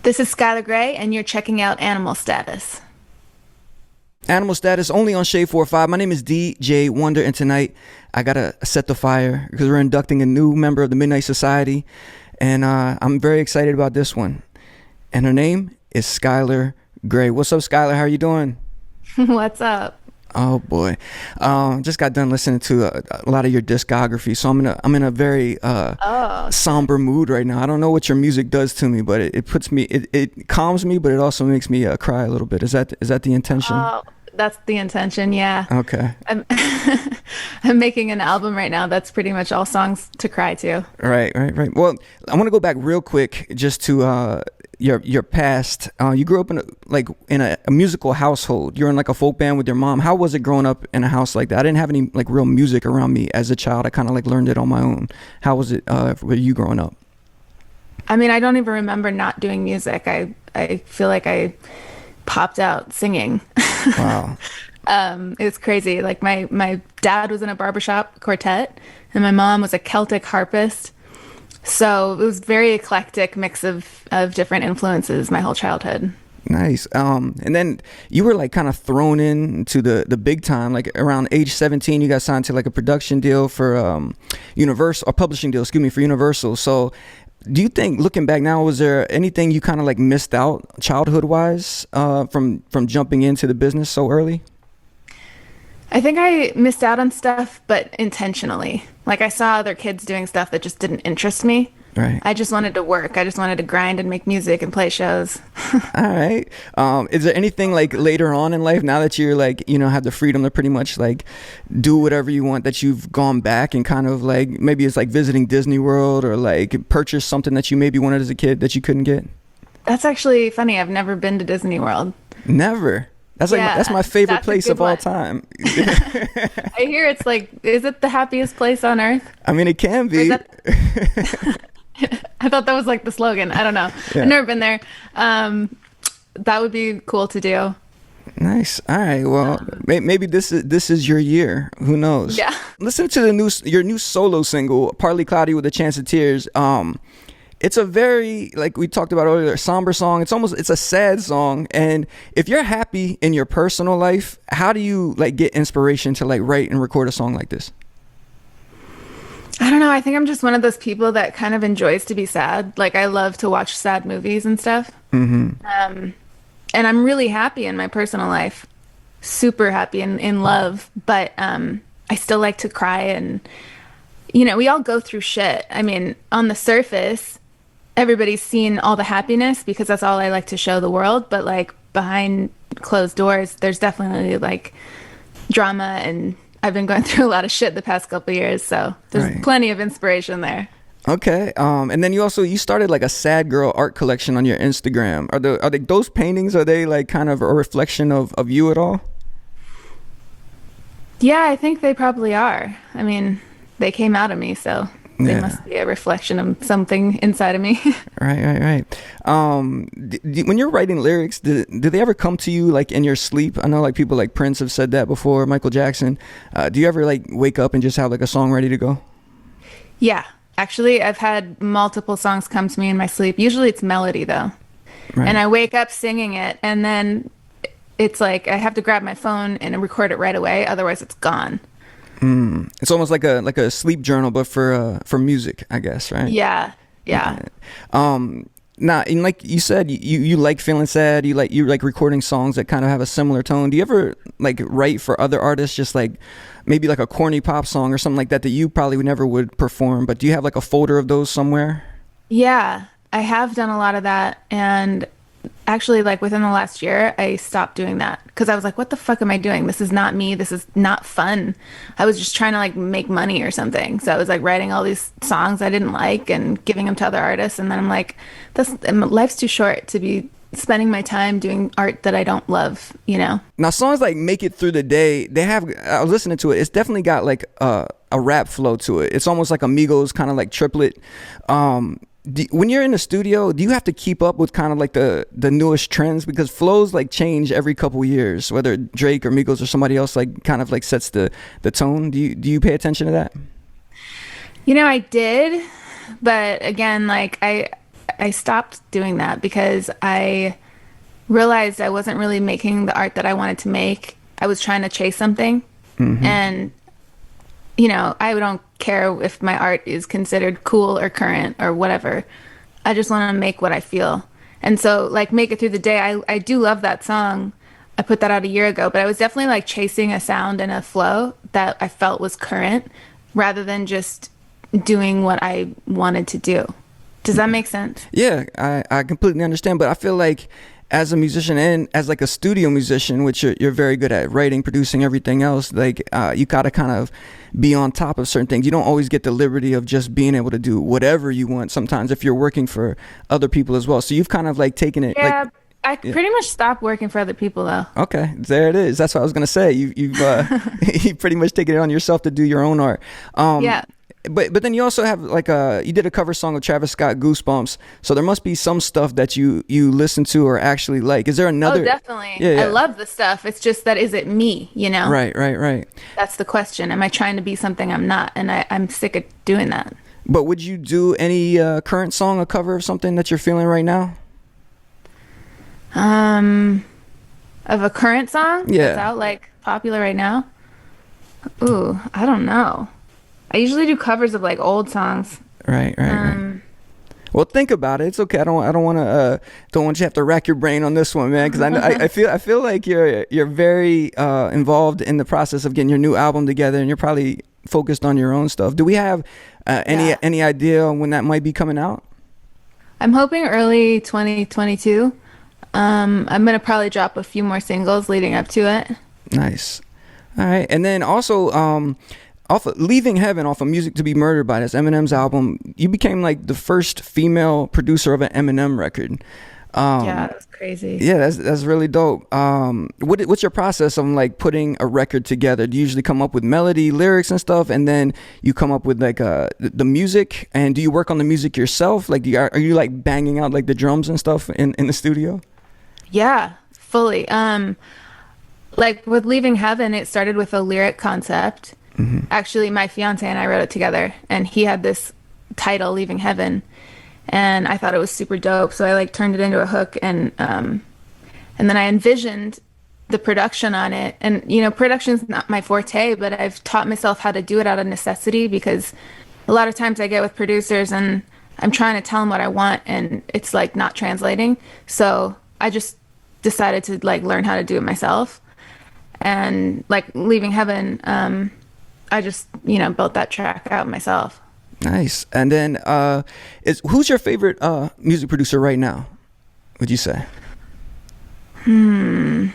This is Skylar Gray, and you're checking out Animal Status. Animal Status only on Shade 45. My name is DJ Wonder, and tonight I gotta set the fire because we're inducting a new member of the Midnight Society, and I'm very excited about this one. And her name is Skylar Gray. What's up, Skylar? How are you doing? What's up? Oh boy, just got done listening to a lot of your discography, so I'm in a very somber mood right now. I don't know what your music does to me, but it puts me, it calms me, but it also makes me cry a little bit. Is that the intention? Oh, that's the intention, yeah. Okay. I'm making an album right now that's pretty much all songs to cry to. Right. Well, I want to go back real quick just to your past. You grew up in a musical household. You're in like a folk band with your mom. How was it growing up in a house like that? I didn't have any like real music around me as a child. I kind of like learned it on my own. How was it for you growing up? I mean, I don't even remember not doing music. I feel like I popped out singing. Wow. It was crazy. Like my dad was in a barbershop quartet, and my mom was a Celtic harpist. So it was very eclectic mix of different influences my whole childhood. Nice. And then you were like kind of thrown into the big time, like around age 17, you got signed to like a production deal for Universal, or publishing deal, excuse me, for Universal. So do you think, looking back now, was there anything you kind of like missed out childhood wise from jumping into the business so early? I think I missed out on stuff, but intentionally. Like I saw other kids doing stuff that just didn't interest me. Right. I just wanted to work. I just wanted to grind and make music and play shows. All right. Is there anything like later on in life, now that you're like, have the freedom to pretty much like do whatever you want, that you've gone back and kind of like, maybe it's like visiting Disney World or like purchase something that you maybe wanted as a kid that you couldn't get? That's actually funny. I've never been to Disney World. Never. That's like that's my favorite place of all time. I hear it's like, is it the happiest place on earth? I mean, it can be. I thought that was like the slogan. I don't know. Yeah. I've never been there. That would be cool to do. Nice. All right. Well, maybe this is your year. Who knows? Yeah. Listen to your new solo single, "Partly Cloudy with a Chance of Tears." It's a very, like we talked about earlier, somber song. It's a sad song. And if you're happy in your personal life, how do you like get inspiration to like write and record a song like this? I don't know. I think I'm just one of those people that kind of enjoys to be sad. Like I love to watch sad movies and stuff. Mm-hmm. And I'm really happy in my personal life, super happy in love. But I still like to cry, and we all go through shit. I mean, on the surface, everybody's seen all the happiness because that's all I like to show the world. But like behind closed doors, there's definitely like drama, and I've been going through a lot of shit the past couple of years. So there's plenty of inspiration there. Okay. And then you started like a sad girl art collection on your Instagram. Are those paintings, are they like kind of a reflection of you at all? Yeah, I think they probably are. I mean, they came out of me, so they must be a reflection of something inside of me. Right. When you're writing lyrics, do they ever come to you like in your sleep? I know like people like Prince have said that before, Michael Jackson. Do you ever like wake up and just have like a song ready to go? Yeah, actually, I've had multiple songs come to me in my sleep. Usually it's melody though. Right. And I wake up singing it, and then it's like I have to grab my phone and record it right away. Otherwise it's gone. It's almost like a sleep journal, but for music, I guess, right? Yeah. Now, and like you said, you like feeling sad. You like recording songs that kind of have a similar tone. Do you ever like write for other artists, just like maybe like a corny pop song or something like that you probably never would perform? But do you have like a folder of those somewhere? Yeah, I have done a lot of that, and actually, like within the last year, I stopped doing that because I was like, what the fuck am I doing? This is not me. This is not fun. I was just trying to like make money or something. So I was like writing all these songs I didn't like and giving them to other artists. And then I'm like, life's too short to be spending my time doing art that I don't love, Now, songs like Make It Through the Day, I was listening to it. It's definitely got like a rap flow to it. It's almost like Amigos, kind of like triplet. When you're in the studio, do you have to keep up with kind of like the newest trends? Because flows like change every couple years, whether Drake or Migos or somebody else like kind of like sets the tone. Do you pay attention to that? I did, but again, like I stopped doing that because I realized I wasn't really making the art that I wanted to make. I was trying to chase something. And, I don't care if my art is considered cool or current or whatever. I just want to make what I feel. And so, like, Make It Through the Day, I do love that song. I put that out a year ago, but I was definitely like chasing a sound and a flow that I felt was current rather than just doing what I wanted to do. Does that make sense? Yeah, I completely understand, but I feel like as a musician and as like a studio musician, which you're very good at writing, producing, everything else, like you gotta kind of be on top of certain things. You don't always get the liberty of just being able to do whatever you want sometimes if you're working for other people as well. So you've kind of like taken it Yeah, like, I yeah. pretty much stopped working for other people though. Okay, there it is. That's what I was gonna say. You've you pretty much taken it on yourself to do your own art. Yeah. But then you also have like you did a cover song of Travis Scott, Goosebumps. So there must be some stuff that you listen to or actually like. Is there another? Oh, definitely. Yeah, yeah. I love the stuff. It's just that is it me, you know? Right, right, right. That's the question. Am I trying to be something I'm not? And I'm sick of doing that. But would you do any current song, a cover of something that you're feeling right now? Of a current song Yeah. that's out like popular right now? Ooh, I don't know. I usually do covers of like old songs. Right, right, right. Well, think about it. It's okay. Don't want you to have to rack your brain on this one, man. Because I feel like you're very involved in the process of getting your new album together, and you're probably focused on your own stuff. Do we have any idea on when that might be coming out? I'm hoping early 2022. I'm gonna probably drop a few more singles leading up to it. Nice. All right, and then also off of Leaving Heaven, off of Music to Be Murdered by, that's Eminem's album, you became like the first female producer of an Eminem record. Yeah, that's crazy. Yeah, that's really dope. What's your process of like putting a record together? Do you usually come up with melody, lyrics, and stuff, and then you come up with like the music? And do you work on the music yourself? Like, are you like banging out like the drums and stuff in the studio? Yeah, fully. Like with Leaving Heaven, it started with a lyric concept. Actually, my fiance and I wrote it together, and he had this title, Leaving Heaven, and I thought it was super dope. So I like turned it into a hook, and then I envisioned the production on it. And production's not my forte, but I've taught myself how to do it out of necessity because a lot of times I get with producers and I'm trying to tell them what I want, and it's like not translating. So I just decided to like learn how to do it myself. And like Leaving Heaven, I just, built that track out myself. Nice. And then who's your favorite music producer right now, would you say? I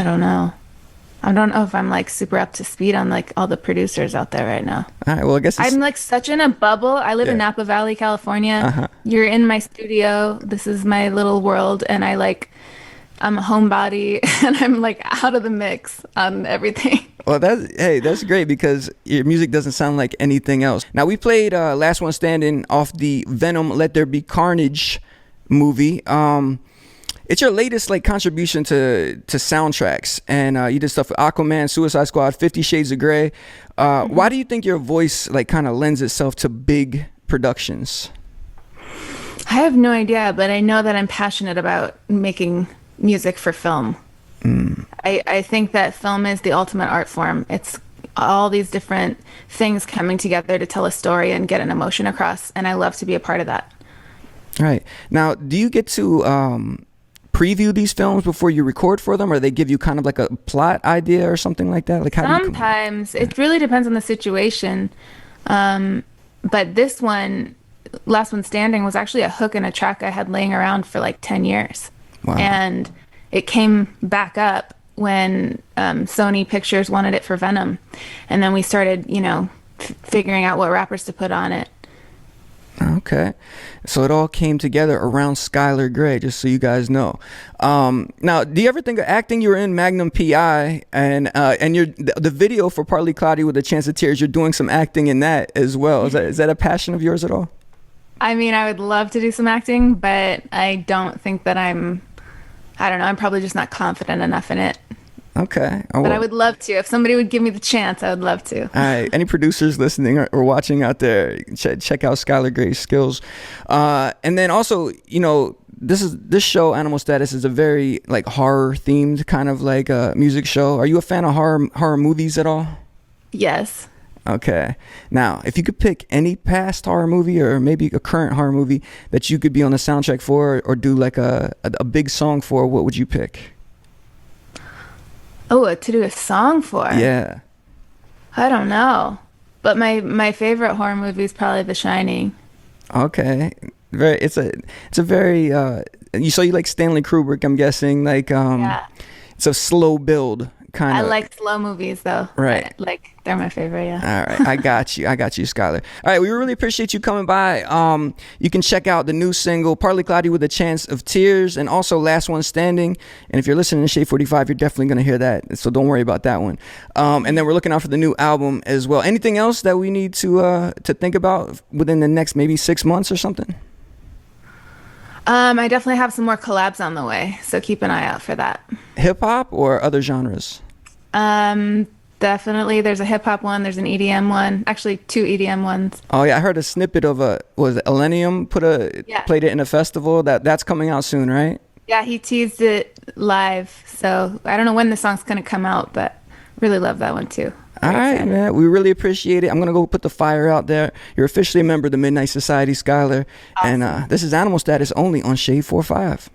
don't know. I don't know if I'm like super up to speed on like all the producers out there right now. All right, well, I guess I'm like such in a bubble. I live in Napa Valley, California. You're in my studio. This is my little world, and I'm a homebody, and I'm like out of the mix on everything. Well, that's great because your music doesn't sound like anything else. Now, we played Last One Standing off the Venom Let There Be Carnage movie. It's your latest like contribution to soundtracks, and you did stuff with Aquaman, Suicide Squad, 50 Shades of Grey. Why do you think your voice like kind of lends itself to big productions? I have no idea, but I know that I'm passionate about making music for film. I think that film is the ultimate art form. It's all these different things coming together to tell a story and get an emotion across, and I love to be a part of that. Right. Now, do you get to preview these films before you record for them, or they give you kind of like a plot idea or something like that? Like how Sometimes it really depends on the situation. But this one, Last One Standing, was actually a hook in a track I had laying around for like 10 years. Wow. And it came back up when Sony Pictures wanted it for Venom. And then we started, figuring out what rappers to put on it. Okay. So it all came together around Skylar Grey, just so you guys know. Now, do you ever think of acting? You were in Magnum PI, and the video for Partly Cloudy with a Chance of Tears, you're doing some acting in that as well. Is that a passion of yours at all? I mean, I would love to do some acting, but I don't think that I'm probably just not confident enough in it. Okay. Oh, But I well. would love to. If somebody would give me the chance, I would love to. All right. Any producers listening or watching out there, check out Skylar Gray's skills. And then also, this show, Animal Status, is a very like horror themed kind of like music show. Are you a fan of horror movies at all? Yes. Okay. Now, if you could pick any past horror movie or maybe a current horror movie that you could be on the soundtrack for or do like a big song for, what would you pick? Oh, to do a song for? Yeah. I don't know. But my favorite horror movie is probably The Shining. Okay. It's a very so you like Stanley Kubrick, I'm guessing, like Yeah. it's a slow build kind I of. like slow movies though. Right. Like they're my favorite, yeah. All right, I got you, Skylar. All right, we really appreciate you coming by. You can check out the new single "Partly Cloudy with a Chance of Tears" and also "Last One Standing." And if you're listening to Shade 45, you're definitely gonna hear that, so don't worry about that one. And then we're looking out for the new album as well. Anything else that we need to think about within the next maybe 6 months or something? I definitely have some more collabs on the way, so keep an eye out for that. Hip hop or other genres? Definitely there's a hip hop one, there's an EDM one, actually two EDM ones. Oh yeah, I heard a snippet of was it Elenium Yeah. played it in a festival that's coming out soon, right? Yeah, he teased it live, so I don't know when the song's gonna come out, but really love that one too. All Very right, excited. man. We really appreciate it. I'm gonna go put the fire out there. You're officially a member of the Midnight Society, Skylar, and this is Animal Status only on Shade 45.